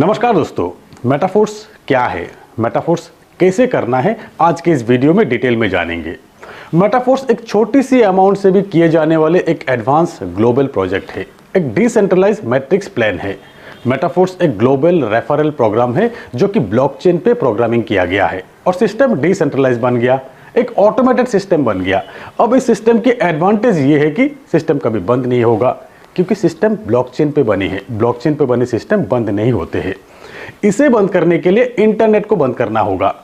नमस्कार दोस्तों, मेटाफोर्स क्या है, मेटाफोर्स कैसे करना है, आज के इस वीडियो में डिटेल में जानेंगे। मेटाफोर्स एक छोटी सी अमाउंट से भी किए जाने वाले एक एडवांस ग्लोबल प्रोजेक्ट है, एक डिसेंट्रलाइज मैट्रिक्स प्लान है। मेटाफोर्स एक ग्लोबल रेफरल प्रोग्राम है जो कि ब्लॉकचेन पे प्रोग्रामिंग किया गया है और सिस्टम डिसेंट्रलाइज बन गया, एक ऑटोमेटेड सिस्टम बन गया। अब इस सिस्टम की एडवांटेज ये है कि सिस्टम कभी बंद नहीं होगा क्योंकि सिस्टम ब्लॉकचेन पे बनी है। ब्लॉकचेन पे बने सिस्टम बंद नहीं होते हैं। इसे बंद करने के लिए इंटरनेट को बंद करना होगा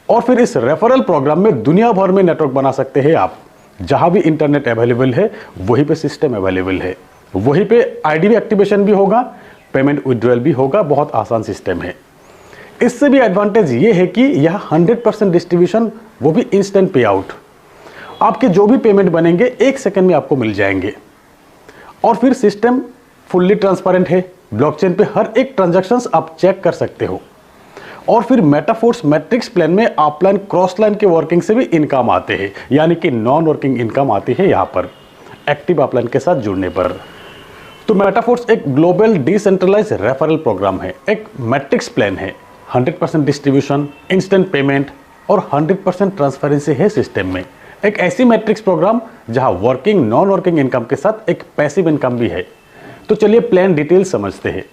और फिर इस रेफरल प्रोग्राम में दुनिया भर में नेटवर्क बना सकते हैं आप। जहां भी इंटरनेट अवेलेबल है वहीं पे सिस्टम अवेलेबल है, वहीं पे आईडी एक्टिवेशन भी होगा, पेमेंट विड्रॉल भी होगा। बहुत आसान सिस्टम है। इससे भी एडवांटेज ये है कि यह 100% डिस्ट्रीब्यूशन, वो भी इंस्टेंट पे आउट। आपके जो भी पेमेंट बनेंगे 1 सेकंड में आपको मिल जाएंगे और फिर सिस्टम फुल्ली ट्रांसपेरेंट है। ब्लॉकचेन पे हर एक ट्रांजैक्शंस आप चेक कर सकते हो। और फिर मेटाफोर्स मैट्रिक्स प्लान में अपलाइन क्रॉस लाइन के वर्किंग से भी इनकम आते हैं, यानी कि नॉन वर्किंग इनकम आती है यहाँ पर एक्टिव अपलाइन के साथ जुड़ने पर। तो मेटाफोर्स एक ग्लोबल डिसेंट्रलाइज रेफरल प्रोग्राम है, एक मैट्रिक्स प्लान है। 100% डिस्ट्रीब्यूशन, इंस्टेंट पेमेंट और 100% ट्रांसपेरेंसी है सिस्टम में। एक ऐसी मैट्रिक्स प्रोग्राम जहां वर्किंग नॉन वर्किंग इनकम के साथ एक पैसिव इनकम भी है। तो चलिए प्लान डिटेल समझते हैं।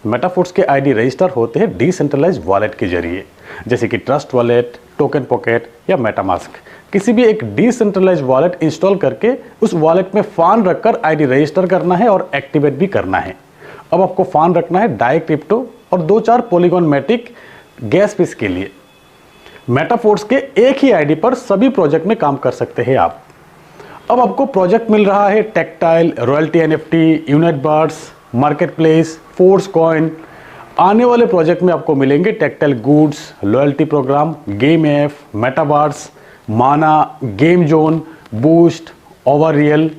मेटाफोर्स के आईडी रजिस्टर होते हैं डिसेंट्रलाइज वॉलेट के जरिए, जैसे कि ट्रस्ट वॉलेट, टोकन पॉकेट या मेटामास्क। किसी भी एक डिसेंट्रलाइज वॉलेट इंस्टॉल करके उस वॉलेट में फंड रखकर आईडी रजिस्टर करना है और एक्टिवेट भी करना है। अब आपको फंड रखना है डाई क्रिप्टो और 2-4 पॉलीगॉन मैटिक गैस फीस के लिए। मेटाफोर्स के एक ही आईडी पर सभी प्रोजेक्ट में काम कर सकते हैं आप। अब आपको प्रोजेक्ट मिल रहा है textile, royalty NFT, unite birds, market place, force coin. आने वाले प्रोजेक्ट में आपको मिलेंगे textile goods, loyalty programme, GameFi, metaverse, माना, game zone, boost, over real.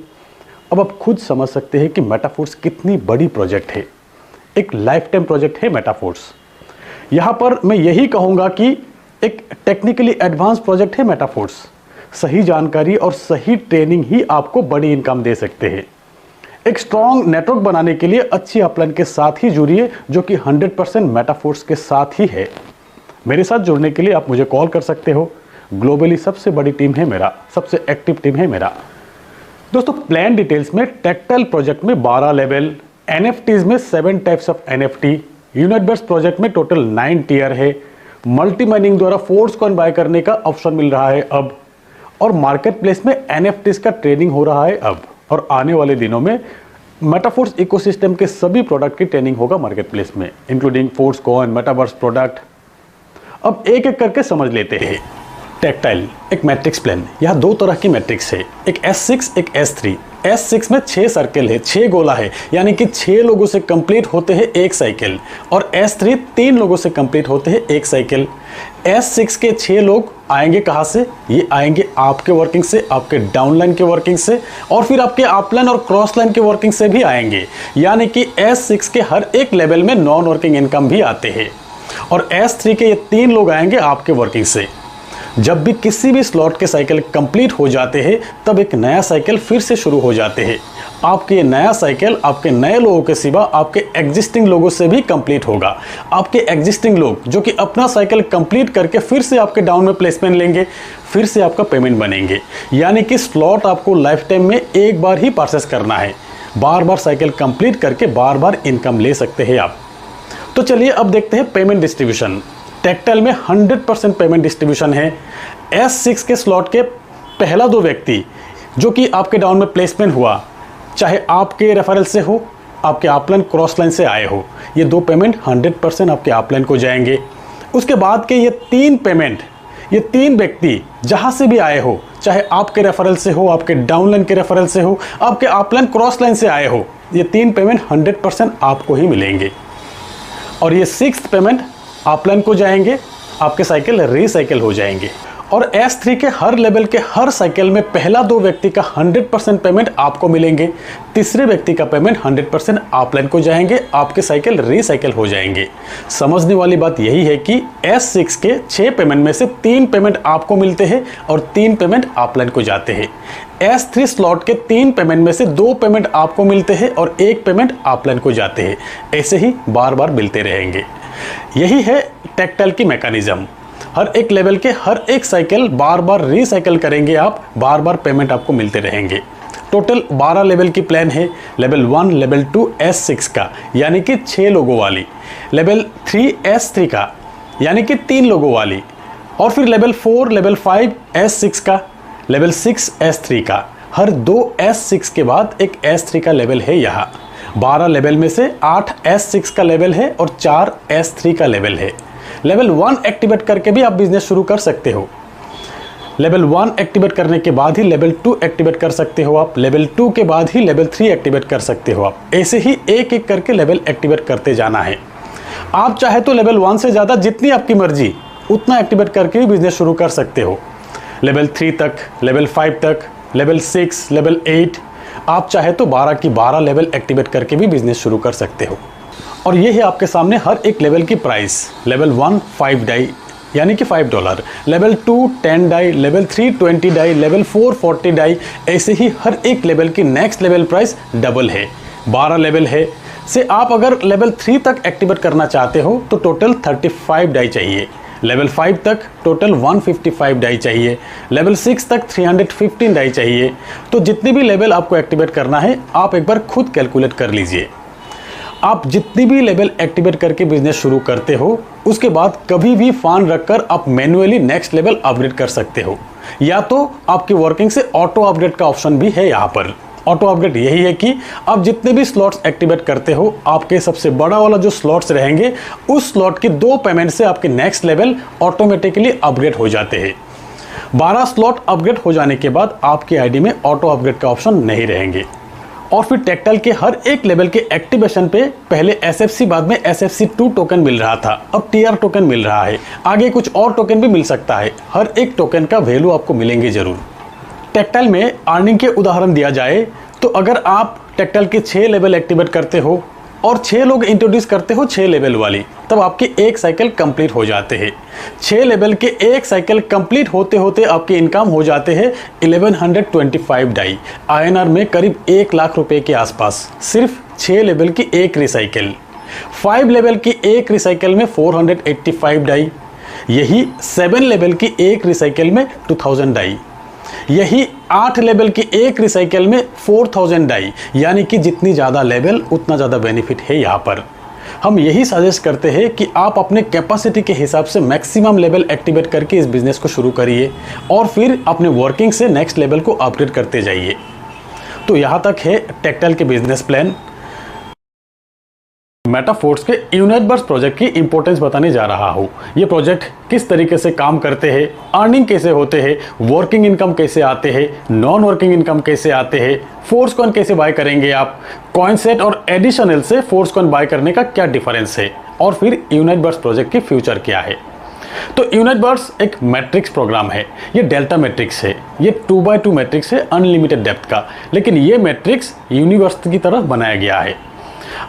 अब आप खुद समझ सकते हैं कि मेटाफोर्स कितनी बड़ी प्रोजेक्ट है। एक लाइफ टाइम प्रोजेक्ट है मेटाफोर्स। यहाँ पर मैं यही कहूँगा कि एक टेक्निकली एडवांस प्रोजेक्ट है मेटाफोर्स। सही जानकारी और सही ट्रेनिंग ही आपको बड़ी इनकम दे सकते हैं। एक स्ट्रॉन्ग नेटवर्क बनाने के लिए अच्छी अपलाइन के साथ ही जुड़िए, जो कि 100% मेटाफोर्स के साथ ही है। मेरे साथ जुड़ने के लिए आप मुझे कॉल कर सकते हो। ग्लोबली सबसे बड़ी टीम है मेरा, सबसे एक्टिव टीम है मेरा। दोस्तों, प्लान डिटेल्स में टेक्टाइल प्रोजेक्ट में 12 लेवल, एनएफटीज में 7 types of NFT, unite birds project में टोटल 9 टियर है, मल्टी माइनिंग द्वारा फोर्स कॉइन बाय करने का ऑप्शन मिल रहा है अब, और मार्केट प्लेस में एनएफटीज का ट्रेनिंग हो रहा है अब। और आने वाले दिनों में मेटाफोर्स इकोसिस्टम के सभी प्रोडक्ट की ट्रेनिंग होगा मार्केट प्लेस में, including force coin, metaverse product. अब एक एक करके समझ लेते हैं। टेक्टाइल एक मैट्रिक्स प्लान। यहाँ 2 तरह की मैट्रिक्स है, एक S6 एक S3। S6 में 6 सर्कल है, 6 गोला है, यानी कि 6 लोगों से कंप्लीट होते हैं एक साइकिल। और S3 3 लोगों से कंप्लीट होते हैं एक साइकिल। S6 के 6 लोग आएंगे कहाँ से? ये आएंगे आपके वर्किंग से, आपके डाउनलाइन के वर्किंग से, और फिर आपके अपलाइन और क्रॉस लाइन के वर्किंग से भी आएंगे। यानी कि S6 के हर एक लेवल में नॉन वर्किंग इनकम भी आते हैं। और S3 के ये 3 लोग आएंगे आपके वर्किंग से। जब भी किसी भी स्लॉट के साइकिल कंप्लीट हो जाते हैं तब एक नया साइकिल फिर से शुरू हो जाते हैं। आपके ये नया साइकिल आपके नए लोगों के सिवा आपके एग्जिस्टिंग लोगों से भी कंप्लीट होगा। आपके एग्जिस्टिंग लोग जो कि अपना साइकिल कंप्लीट करके फिर से आपके डाउन में प्लेसमेंट लेंगे, फिर से आपका पेमेंट बनेंगे। यानी कि स्लॉट आपको लाइफ टाइम में एक बार ही परचेस करना है। बार बार साइकिल कंप्लीट करके बार बार इनकम ले सकते हैं आप। तो चलिए अब देखते हैं पेमेंट डिस्ट्रीब्यूशन। टेक्टाइल में 100% पेमेंट डिस्ट्रीब्यूशन है। S6 के स्लॉट के पहला 2 व्यक्ति जो कि आपके डाउन में प्लेसमेंट हुआ, चाहे आपके रेफरल से हो, आपके अपलाइन क्रॉस लाइन से आए हो, ये 2 पेमेंट 100% आपके अपलाइन को जाएंगे। उसके बाद के ये 3 पेमेंट, ये 3 व्यक्ति जहां से भी आए हो, चाहे आपके रेफरल से हो, आपके डाउनलाइन के रेफरल से हो, आपके अपलाइन क्रॉस लाइन से आए हो, ये 3 पेमेंट 100% आपको ही मिलेंगे। और ये 6th पेमेंट अपलाइन को जाएंगे, आपके साइकिल रीसाइकिल हो जाएंगे। और S3 के हर लेवल के हर साइकिल में पहला 2 व्यक्ति का 100% पेमेंट आपको मिलेंगे, तीसरे व्यक्ति का पेमेंट 100% ऑफलाइन को जाएंगे, आपके साइकिल रीसाइकिल हो जाएंगे। समझने वाली बात यही है कि S6 के 6 पेमेंट में से 3 पेमेंट आपको मिलते हैं और 3 पेमेंट ऑफलाइन को जाते हैं। S3 स्लॉट के 3 पेमेंट में से 2 पेमेंट आपको मिलते हैं और 1 पेमेंट ऑफलाइन को जाते हैं। ऐसे ही बार बार मिलते रहेंगे। यही है टेक्टाइल की मैकेनिज्म। हर एक लेवल के हर एक साइकिल बार बार रीसाइकिल करेंगे आप, बार बार पेमेंट आपको मिलते रहेंगे। टोटल 12 लेवल की प्लान है। लेवल 1, लेवल 2 S6 का यानी कि 6 लोगों वाली, लेवल 3 S3 का यानी कि 3 लोगों वाली, और फिर लेवल 4, लेवल 5 S6 का, लेवल 6 S3 का। हर 2 S6 के बाद एक S3 का लेवल है। यहाँ 12 लेवल में से 8 S6 का लेवल है और 4 S3 का लेवल है। लेवल 1 एक्टिवेट करके भी आप बिजनेस शुरू कर सकते हो। लेवल 1 एक्टिवेट करने के बाद ही लेवल 2 एक्टिवेट कर सकते हो आप। लेवल 2 के बाद ही लेवल 3 एक्टिवेट कर सकते हो आप। ऐसे ही एक एक करके लेवल एक्टिवेट करते जाना है। आप चाहे तो लेवल 1 से ज़्यादा जितनी आपकी मर्जी उतना एक्टिवेट करके भी बिजनेस शुरू कर सकते हो। लेवल 3 तक, लेवल 5 तक, लेवल 6, लेवल 8, आप चाहे तो 12 की 12 लेवल एक्टिवेट करके भी बिजनेस शुरू कर सकते हो। और ये है आपके सामने हर एक लेवल की प्राइस। लेवल 1 5 डाई यानी कि $5, level 2 10 DAI, level 3 20 DAI, level 4 40 DAI. ऐसे ही हर एक लेवल की नेक्स्ट लेवल प्राइस डबल है। 12 लेवल है से आप अगर लेवल 3 तक एक्टिवेट करना चाहते हो तो टोटल 35 डाई चाहिए। लेवल 5 तक टोटल 155 डाई चाहिए। लेवल 6 तक 315 डाई चाहिए। तो जितनी भी लेवल आपको एक्टिवेट करना है आप एक बार खुद कैलकुलेट कर लीजिए। आप जितनी भी लेवल एक्टिवेट करके बिजनेस शुरू करते हो उसके बाद कभी भी फंड रखकर आप मैन्युअली नेक्स्ट लेवल अपग्रेड कर सकते हो, या तो आपकी वर्किंग से ऑटो अपग्रेड का ऑप्शन भी है। यहाँ पर ऑटो अपग्रेड यही है कि आप जितने भी स्लॉट्स एक्टिवेट करते हो आपके सबसे बड़ा वाला जो स्लॉट्स रहेंगे उस स्लॉट की 2 पेमेंट से आपके नेक्स्ट लेवल ऑटोमेटिकली अपग्रेड हो जाते हैं। 12 स्लॉट अपग्रेड हो जाने के बाद आपकी आईडी में ऑटो अपग्रेड का ऑप्शन नहीं रहेंगे। और फिर टेक्टाइल के हर एक लेवल के एक्टिवेशन पे पहले SFC बाद में SFC2 टोकन मिल रहा था, अब TR टोकन मिल रहा है। आगे कुछ और टोकन भी मिल सकता है। हर एक टोकन का वैल्यू आपको मिलेंगे जरूर। टेक्टाइल में अर्निंग के उदाहरण दिया जाए तो अगर आप टेक्टाइल के 6 लेवल एक्टिवेट करते हो और 6 लोग इंट्रोड्यूस करते हो 6 लेवल वाली, तब आपके एक साइकिल कंप्लीट हो जाते हैं। 6 लेवल के एक साइकिल कंप्लीट होते होते आपके इनकम हो जाते हैं 1125 डाई, INR में करीब 1 लाख रुपए के आसपास, सिर्फ 6 लेवल की एक रिसाइकिल। 5 लेवल की एक रिसाइकिल में 485 डाई, यही 7 लेवल की एक रिसाइकिल में 2000 डाई, यही 8 लेवल की एक रिसाइकिल में 4000 डाई। यानी कि जितनी ज़्यादा लेवल उतना ज़्यादा बेनिफिट है। यहाँ पर हम यही सजेस्ट करते हैं कि आप अपने कैपेसिटी के हिसाब से मैक्सिमम लेवल एक्टिवेट करके इस बिज़नेस को शुरू करिए और फिर अपने वर्किंग से नेक्स्ट लेवल को अपग्रेड करते जाइए। तो यहाँ तक है टेक्टाइल के बिजनेस प्लान। मेटाफोर्स के यूनाइटवर्स प्रोजेक्ट की इंपॉर्टेंस बताने जा रहा हूँ। ये प्रोजेक्ट किस तरीके से काम करते हैं, अर्निंग कैसे होते हैं, वर्किंग इनकम कैसे आते हैं, नॉन वर्किंग इनकम कैसे आते हैं, फोर्स कॉइन कैसे बाय करेंगे आप, कॉइन सेट और एडिशनल से फोर्स कॉइन बाय करने का क्या डिफरेंस है, और फिर यूनाइटवर्स प्रोजेक्ट की फ्यूचर क्या है। तो यूनाइटवर्स एक मैट्रिक्स प्रोग्राम है। ये डेल्टा मैट्रिक्स है। ये 2x2 मैट्रिक्स है अनलिमिटेड डेप्थ का, लेकिन ये मैट्रिक्स यूनिवर्स की तरह बनाया गया है।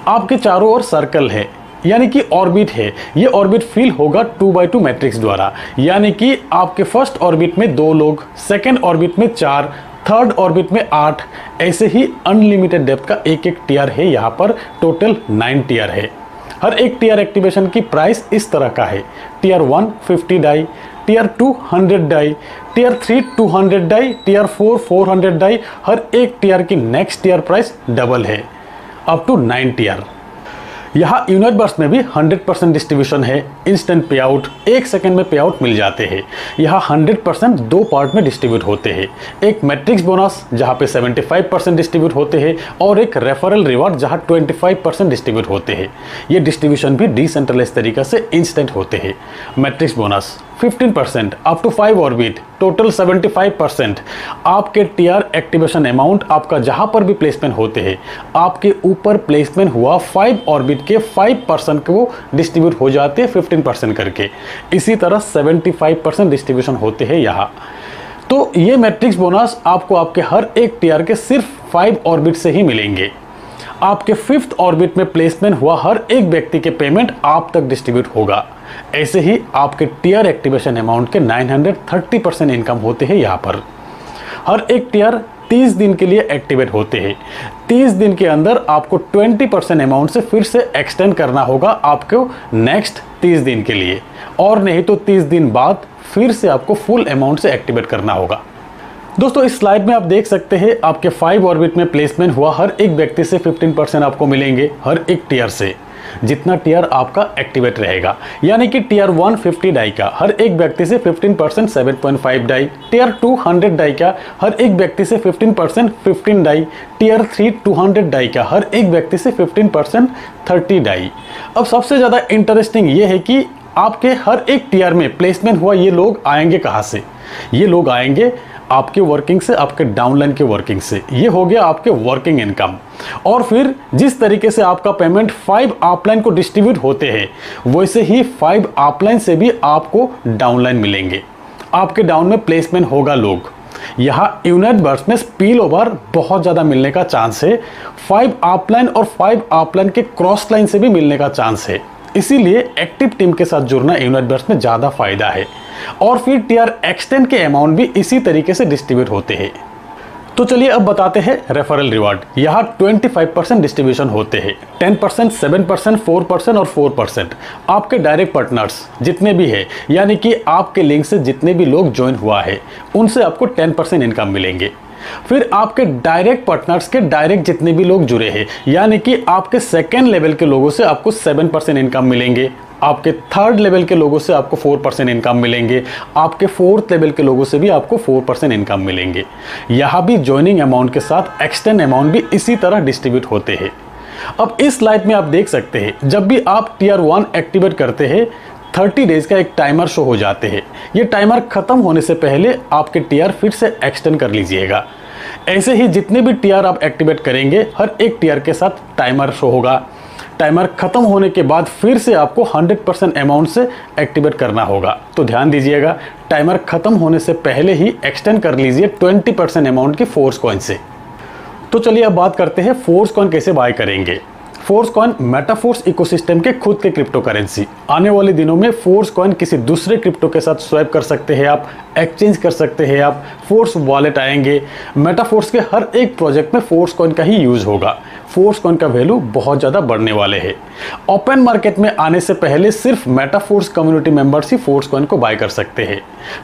आपके चारों ओर सर्कल है यानी कि ऑर्बिट है। ये ऑर्बिट फिल होगा 2x2 मैट्रिक्स द्वारा, यानी कि आपके फर्स्ट ऑर्बिट में 2 लोग, सेकेंड ऑर्बिट में 4, थर्ड ऑर्बिट में 8, ऐसे ही अनलिमिटेड डेप्थ का एक एक टीयर है। यहाँ पर टोटल 9 टीयर है। हर एक टीयर एक्टिवेशन की प्राइस इस तरह का है। Tier 1 50 die, tier 2 100 die, tier 3 200 die, tier 4 400 die. हर एक टीयर की नेक्स्ट टीयर प्राइस डबल है, अप टू 9 टीयर। यहाँ यूनाइटवर्स में भी 100% डिस्ट्रीब्यूशन है। इंस्टेंट पे आउट, 1 सेकेंड में पे आउट मिल जाते हैं। यहाँ 100% 2 पार्ट में डिस्ट्रीब्यूट होते हैं। एक मैट्रिक्स बोनस जहाँ पे 75% डिस्ट्रीब्यूट होते हैं और एक रेफरल रिवार्ड जहाँ 25% डिस्ट्रीब्यूट होते हैं। ये डिस्ट्रीब्यूशन भी डिसेंट्रलाइज तरीके से इंस्टेंट होते हैं। Matrix bonus 15% up to 5 orbit total 75%। आपके टीआर एक्टिवेशन अमाउंट आपका जहां पर भी प्लेसमेंट होते हैं आपके ऊपर प्लेसमेंट हुआ 5 ऑर्बिट के 5% को डिस्ट्रीब्यूट हो जाते हैं 15% करके। इसी तरह 75% डिस्ट्रीब्यूशन होते हैं यहाँ। तो ये मैट्रिक्स बोनस आपको आपके हर एक टीआर के सिर्फ 5 ऑर्बिट से ही मिलेंगे। आपके 5th ऑर्बिट में प्लेसमेंट हुआ हर एक व्यक्ति के पेमेंट आप तक डिस्ट्रीब्यूट होगा। ऐसे ही आपके टीआर एक्टिवेशन अमाउंट के 930% इनकम होते हैं यहाँ पर। हर एक टीआर 30 दिन के लिए एक्टिवेट होते हैं। 30 दिन के अंदर आपको 20% अमाउंट से फिर से एक्सटेंड करना होगा आपको नेक्स्ट 30 दिन के लिए, और नहीं तो 30 दिन बाद फिर से आपको फुल अमाउंट से एक्टिवेट करना होगा। दोस्तों इस स्लाइड में आप देख सकते हैं आपके 5 ऑर्बिट में प्लेसमेंट हुआ हर एक व्यक्ति से 15% आपको मिलेंगे हर एक टीआर से, जितना टीआर आपका एक्टिवेट रहेगा। यानी कि टीआर 1 50 डाई का हर एक व्यक्ति से 15% 7.5 डाई, टीआर 2 100 डाई का हर एक व्यक्ति से 15% 15 डाई, टीआर 3 200 डाई का हर एक व्यक्ति से 15% 30 डाई। अब सबसे ज़्यादा इंटरेस्टिंग ये है कि आपके हर एक टीआर में प्लेसमेंट हुआ ये लोग आएंगे कहाँ से? ये लोग आएंगे आपके वर्किंग से, आपके डाउनलाइन के वर्किंग से। ये हो गया आपके वर्किंग इनकम। और फिर जिस तरीके से आपका पेमेंट 5 अपलाइन को डिस्ट्रीब्यूट होते हैं वैसे ही 5 अपलाइन से भी आपको डाउनलाइन मिलेंगे। आपके डाउन में प्लेसमेंट होगा लोग। यहाँ यूनाइट बर्ड्स में स्पिल ओवर बहुत ज़्यादा मिलने का चांस है। 5 अपलाइन और 5 अपलाइन के क्रॉस लाइन से भी मिलने का चांस है। इसीलिए एक्टिव टीम के साथ जुड़ना यूनाइट बर्ड्स में ज़्यादा फायदा है। और फिर टीआर एक्सटेंड के अमाउंट भी इसी तरीके से डिस्ट्रीब्यूट होते हैं। तो चलिए अब बताते हैं रेफरल रिवार्ड। यहाँ 25% डिस्ट्रीब्यूशन होते हैं, 10%, 7%, 4% और 4%। आपके डायरेक्ट पार्टनर्स जितने भी हैं, यानी कि आपके लिंक से जितने भी लोग ज्वाइन हुआ है उनसे आपको 10% इनकम मिलेंगे। फिर आपके डायरेक्ट पार्टनर्स के डायरेक्ट जितने भी लोग जुड़े हैं, यानी कि आपके सेकेंड लेवल के लोगों से आपको 7% इनकम मिलेंगे। आपके थर्ड लेवल के लोगों से आपको 4% इनकम मिलेंगे। आपके फोर्थ लेवल के लोगों से भी आपको 4% इनकम मिलेंगे। यहाँ भी ज्वाइनिंग अमाउंट के साथ एक्सटेंड अमाउंट भी इसी तरह डिस्ट्रीब्यूट होते हैं। अब इस स्लाइड में आप देख सकते हैं जब भी आप टीआर 1 एक्टिवेट करते हैं 30 डेज का एक टाइमर शो हो जाते हैं। ये टाइमर खत्म होने से पहले आपके टीआर फिर से एक्सटेंड कर लीजिएगा। ऐसे ही जितने भी टीआर आप एक्टिवेट करेंगे हर एक टीआर के साथ टाइमर शो होगा। टाइमर खत्म होने के बाद फिर से आपको 100% अमाउंट से एक्टिवेट करना होगा। तो ध्यान दीजिएगा, टाइमर खत्म होने से पहले ही एक्सटेंड कर लीजिए 20% अमाउंट की फोर्स कॉइन से। तो चलिए अब बात करते हैं फोर्स कॉइन कैसे बाय करेंगे। फोर्स कॉइन मेटाफोर्स इकोसिस्टम के खुद के क्रिप्टो करेंसी। आने वाले दिनों में फोर्स कॉइन किसी दूसरे क्रिप्टो के साथ स्वैप कर सकते हैं आप, एक्सचेंज कर सकते हैं आप। फोर्स वॉलेट आएंगे। मेटाफोर्स के हर एक प्रोजेक्ट में फोर्स कॉइन का ही यूज होगा। फोर्स कॉइन का वैल्यू बहुत ज़्यादा बढ़ने वाले हैं। ओपन मार्केट में आने से पहले सिर्फ मेटाफोर्स कम्युनिटी मेंबर्स ही फोर्स कॉइन को बाय कर सकते हैं।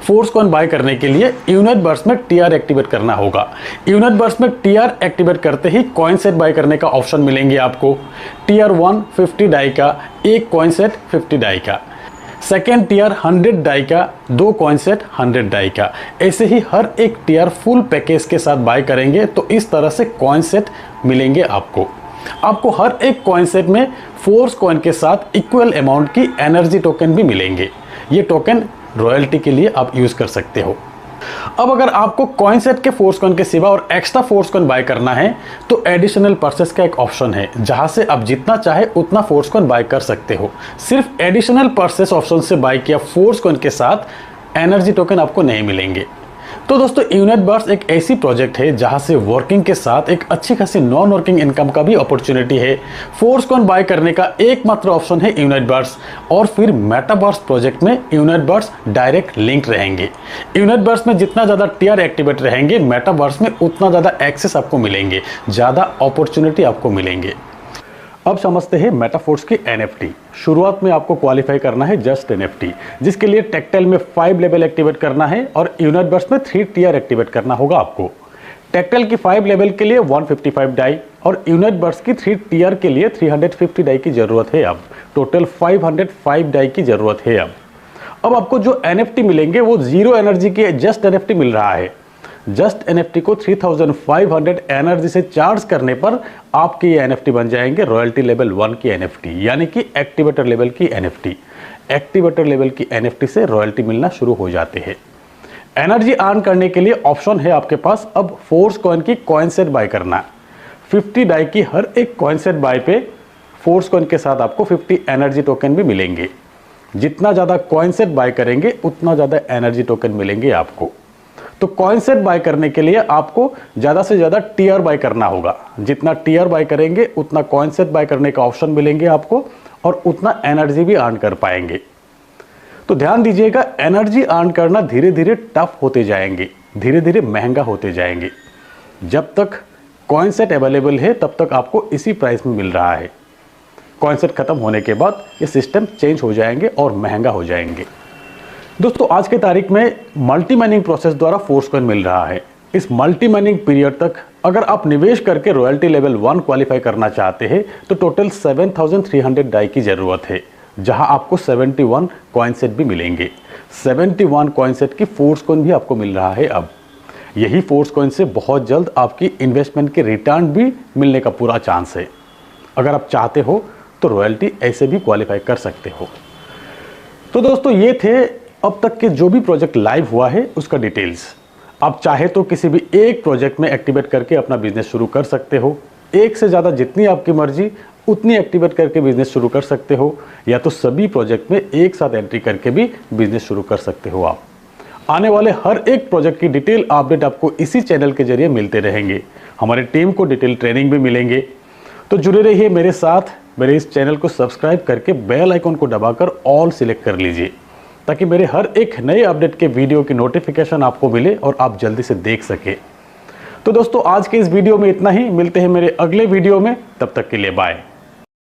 फोर्स कॉइन बाय करने के लिए यूनाइट बर्ड्स में टीआर एक्टिवेट करना होगा। यूनाइट बर्ड्स में टीआर एक्टिवेट करते ही कॉइन सेट बाय करने का ऑप्शन मिलेंगे आपको। टीआर 1 50 डाई का एक कॉइन सेट 50 डाई का, सेकेंड टीआर 100 डाई का 2 कॉइन सेट 100 डाई का। ऐसे ही हर एक टीआर फुल पैकेज के साथ बाय करेंगे तो इस तरह से कॉइन सेट मिलेंगे आपको हर एक कॉइन सेट में फोर्स कॉइन के साथ इक्वल अमाउंट की एनर्जी टोकन भी मिलेंगे। ये टोकन रॉयल्टी के लिए आप यूज कर सकते हो। अब अगर आपको कॉइन सेट के फोर्स कॉइन के सिवा और एक्स्ट्रा फोर्स कॉइन बाय करना है तो एडिशनल परचेस का एक ऑप्शन है जहां से आप जितना चाहे उतना फोर्स कॉइन बाय कर सकते हो। सिर्फ एडिशनल परचेस ऑप्शन से बाय किया फोर्स कॉइन के साथ एनर्जी टोकन आपको नहीं मिलेंगे। तो दोस्तों यूनाइट बर्ड्स एक ऐसी प्रोजेक्ट है जहां से वर्किंग के साथ एक अच्छी खासी नॉन वर्किंग इनकम का भी अपॉर्चुनिटी है। फोर्स कॉइन बाय करने का एकमात्र ऑप्शन है यूनाइट बर्ड्स। और फिर मेटावर्स प्रोजेक्ट में यूनाइट बर्ड्स डायरेक्ट लिंक रहेंगे। यूनाइट बर्ड्स में जितना ज़्यादा टीआर एक्टिवेट रहेंगे मेटावर्स में उतना ज़्यादा एक्सेस आपको मिलेंगे, ज़्यादा अपॉर्चुनिटी आपको मिलेंगे। अब समझते हैं मेटाफोर्स की एनएफटी। शुरुआत में आपको क्वालिफाई करना है जस्ट एनएफटी, जिसके लिए टेक्टाइल में 5 लेवल एक्टिवेट करना है और यूनाइट बर्ड्स में 3 टीआर एक्टिवेट करना होगा आपको। टेक्टाइल की 5 लेवल के लिए 155 डाई और यूनाइट बर्ड्स की 3 टीआर के लिए 350 डाई की जरूरत है। अब टोटल 505 डाई की जरूरत है। अब आपको जो एनएफटी मिलेंगे वो जीरो एनर्जी के जस्ट एनएफटी मिल रहा है। जस्ट एनएफटी को 3500 एनर्जी से चार्ज करने पर आपके ये एनएफटी बन जाएंगे रॉयल्टी लेवल 1 की एनएफटी, यानी कि एक्टिवेटर लेवल की एनएफटी। एक्टिवेटर लेवल की एनएफटी से रॉयल्टी मिलना शुरू हो जाते हैं। एनर्जी अर्न करने के लिए ऑप्शन है आपके पास अब फोर्स कॉइन की कॉइन सेट बाय करना। 50 डाई की हर एक कॉइन सेट बाय पे फोर्स कॉइन के साथ आपको 50 एनर्जी टोकन भी मिलेंगे। जितना ज़्यादा कॉइन सेट बाय करेंगे उतना ज़्यादा एनर्जी टोकन मिलेंगे आपको। तो कॉइन सेट बाय करने के लिए आपको ज़्यादा से ज़्यादा टीआर बाय करना होगा। जितना टीआर बाय करेंगे उतना कॉइन सेट बाय करने का ऑप्शन मिलेंगे आपको और उतना एनर्जी भी अर्न कर पाएंगे। तो ध्यान दीजिएगा, एनर्जी अर्न करना धीरे धीरे टफ होते जाएंगे, धीरे धीरे महंगा होते जाएंगे। जब तक कॉइन सेट अवेलेबल है तब तक आपको इसी प्राइस में मिल रहा है। कॉइन सेट खत्म होने के बाद ये सिस्टम चेंज हो जाएंगे और महंगा हो जाएंगे। दोस्तों आज के तारीख में मल्टी माइनिंग प्रोसेस द्वारा फोर्स कॉइन मिल रहा है। इस मल्टी माइनिंग पीरियड तक अगर आप निवेश करके रॉयल्टी लेवल 1 क्वालिफाई करना चाहते हैं तो टोटल 7300 डाई की जरूरत है, जहां आपको 71 कॉइन सेट भी मिलेंगे। 71 कॉइन सेट की फोर्स कॉइन भी आपको मिल रहा है। अब यही फोर्स कॉइन से बहुत जल्द आपकी इन्वेस्टमेंट के रिटर्न भी मिलने का पूरा चांस है। अगर आप चाहते हो तो रॉयल्टी ऐसे भी क्वालिफाई कर सकते हो। तो दोस्तों ये थे अब तक के जो भी प्रोजेक्ट लाइव हुआ है उसका डिटेल्स। आप चाहे तो किसी भी एक प्रोजेक्ट में एक्टिवेट करके अपना बिजनेस शुरू कर सकते हो। एक से ज़्यादा जितनी आपकी मर्जी उतनी एक्टिवेट करके बिजनेस शुरू कर सकते हो, या तो सभी प्रोजेक्ट में एक साथ एंट्री करके भी बिजनेस शुरू कर सकते हो आप। आने वाले हर एक प्रोजेक्ट की डिटेल अपडेट आपको इसी चैनल के जरिए मिलते रहेंगे। हमारी टीम को डिटेल ट्रेनिंग भी मिलेंगे। तो जुड़े रहिए मेरे साथ। मेरे इस चैनल को सब्सक्राइब करके बेल आइकन को दबाकर ऑल सिलेक्ट कर लीजिए, ताकि मेरे हर एक नए अपडेट के वीडियो की नोटिफिकेशन आपको मिले और आप जल्दी से देख सके। तो दोस्तों आज के इस वीडियो में इतना ही। मिलते हैं मेरे अगले वीडियो में, तब तक के लिए बाय।